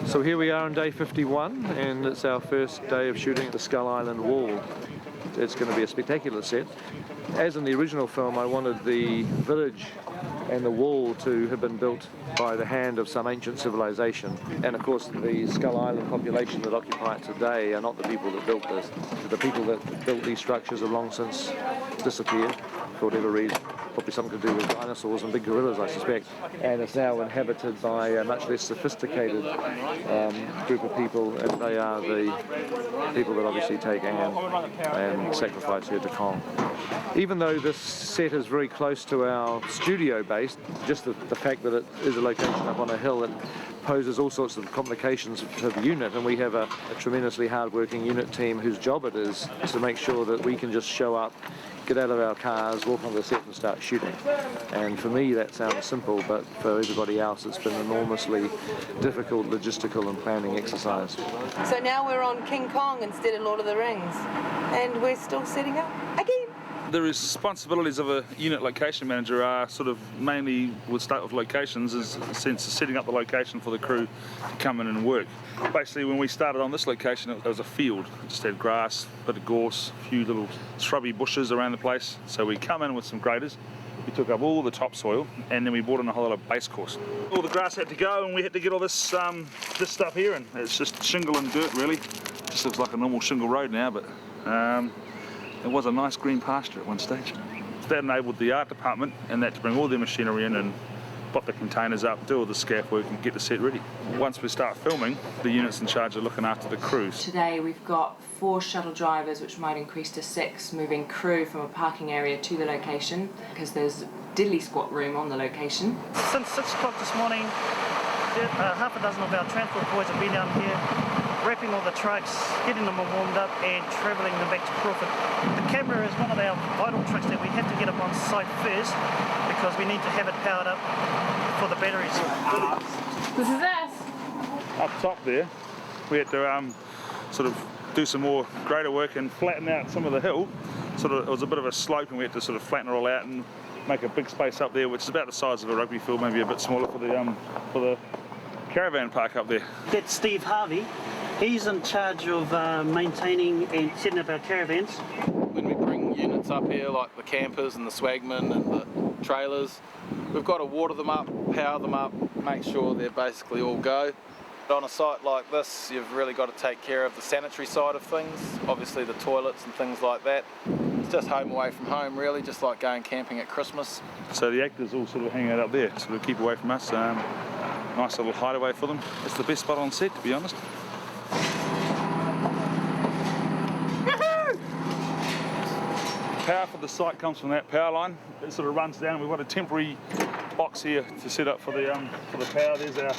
So here we are on day 51, and it's our first day of shooting the Skull Island wall. It's going to be a spectacular set. As in the original film, I wanted the village and the wall to have been built by the hand of some ancient civilization. And of course the Skull Island population that occupy it today are not the people that built this. The people that built these structures have long since disappeared for whatever reason. Probably something to do with dinosaurs and big gorillas, I suspect. And it's now inhabited by a much less sophisticated group of people, and they are the people that obviously take Anne and sacrifice her to Kong. Even though this set is very close to our studio base, just the fact that it is a location up on a hill, it poses all sorts of complications for the unit, and we have a tremendously hard-working unit team whose job it is to make sure that we can just show up, get out of our cars, walk onto the set and start shooting. And for me that sounds simple, but for everybody else it's been an enormously difficult logistical and planning exercise. So now we're on King Kong instead of Lord of the Rings, and we're still setting up again. The responsibilities of a unit location manager are sort of mainly, we'll start with locations, is in the sense of setting up the location for the crew to come in and work. Basically when we started on this location it was a field. It just had grass, a bit of gorse, a few little shrubby bushes around the place. So we come in with some graders, we took up all the topsoil, and then we brought in a whole lot of base course. All the grass had to go, and we had to get all this this stuff here, and it's just shingle and dirt really. It just looks like a normal shingle road now, but it was a nice green pasture at one stage. That enabled the art department and that to bring all their machinery in and pop the containers up, do all the scaff work and get the set ready. Once we start filming, the unit's in charge of looking after the crews. Today we've got 4 shuttle drivers, which might increase to 6, moving crew from a parking area to the location because there's diddly squat room on the location. Since 6 o'clock this morning, half a dozen of our transport boys have been down here, wrapping all the trucks, getting them all warmed up and travelling them back to Crawford. The camera is one of our vital trucks that we have to get up on site first because we need to have it powered up for the batteries. This is us. Up top there, we had to sort of do some more grader work and flatten out some of the hill. It was a bit of a slope and we had to sort of flatten it all out and make a big space up there, which is about the size of a rugby field, maybe a bit smaller for the caravan park up there. That's Steve Harvey. He's in charge of maintaining and setting up our caravans. When we bring units up here, like the campers and the swagmen and the trailers, we've got to water them up, power them up, make sure they're basically all go. On a site like this, you've really got to take care of the sanitary side of things, obviously the toilets and things like that. It's just home away from home really, just like going camping at Christmas. So the actors all sort of hang out up there, sort of keep away from us. Nice little hideaway for them. It's the best spot on set, to be honest. Power for the site comes from that power line. It sort of runs down. We've got a temporary box here to set up for the power. There's our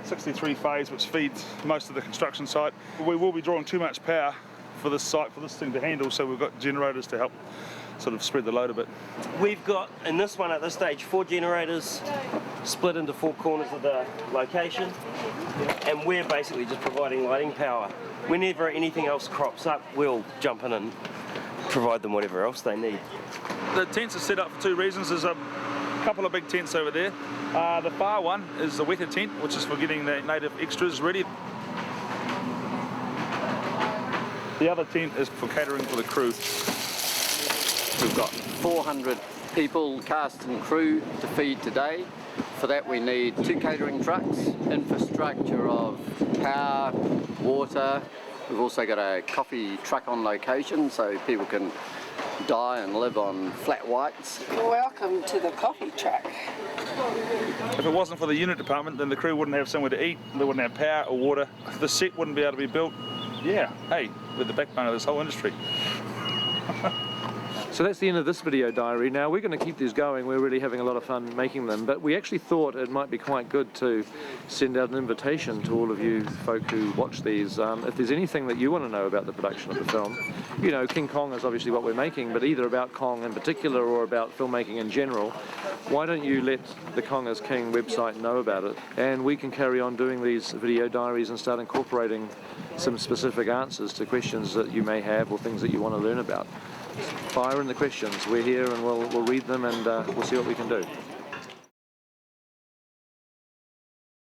63 phase, which feeds most of the construction site. We will be drawing too much power for this site, for this thing to handle, so we've got generators to help sort of spread the load a bit. We've got, in this one at this stage, 4 generators split into 4 corners of the location, and we're basically just providing lighting power. Whenever anything else crops up, we'll jump in and provide them whatever else they need. The tents are set up for 2 reasons. There's a couple of big tents over there. The far one is the wetter tent, which is for getting the native extras ready. The other tent is for catering for the crew. We've got 400 people, cast and crew to feed today. For that we need 2 catering trucks, infrastructure of power, water. We've also got a coffee truck on location so people can die and live on flat whites. Welcome to the coffee truck. If it wasn't for the unit department, then the crew wouldn't have somewhere to eat, they wouldn't have power or water, the set wouldn't be able to be built. Yeah, hey, we're the backbone of this whole industry. So that's the end of this video diary. Now we're going to keep these going. We're really having a lot of fun making them, but we actually thought it might be quite good to send out an invitation to all of you folk who watch these. If there's anything that you want to know about the production of the film, you know, King Kong is obviously what we're making, but either about Kong in particular or about filmmaking in general, why don't you let the Kong is King website know about it, and we can carry on doing these video diaries and start incorporating some specific answers to questions that you may have or things that you want to learn about. Fire in the questions. We're here and we'll read them and we'll see what we can do.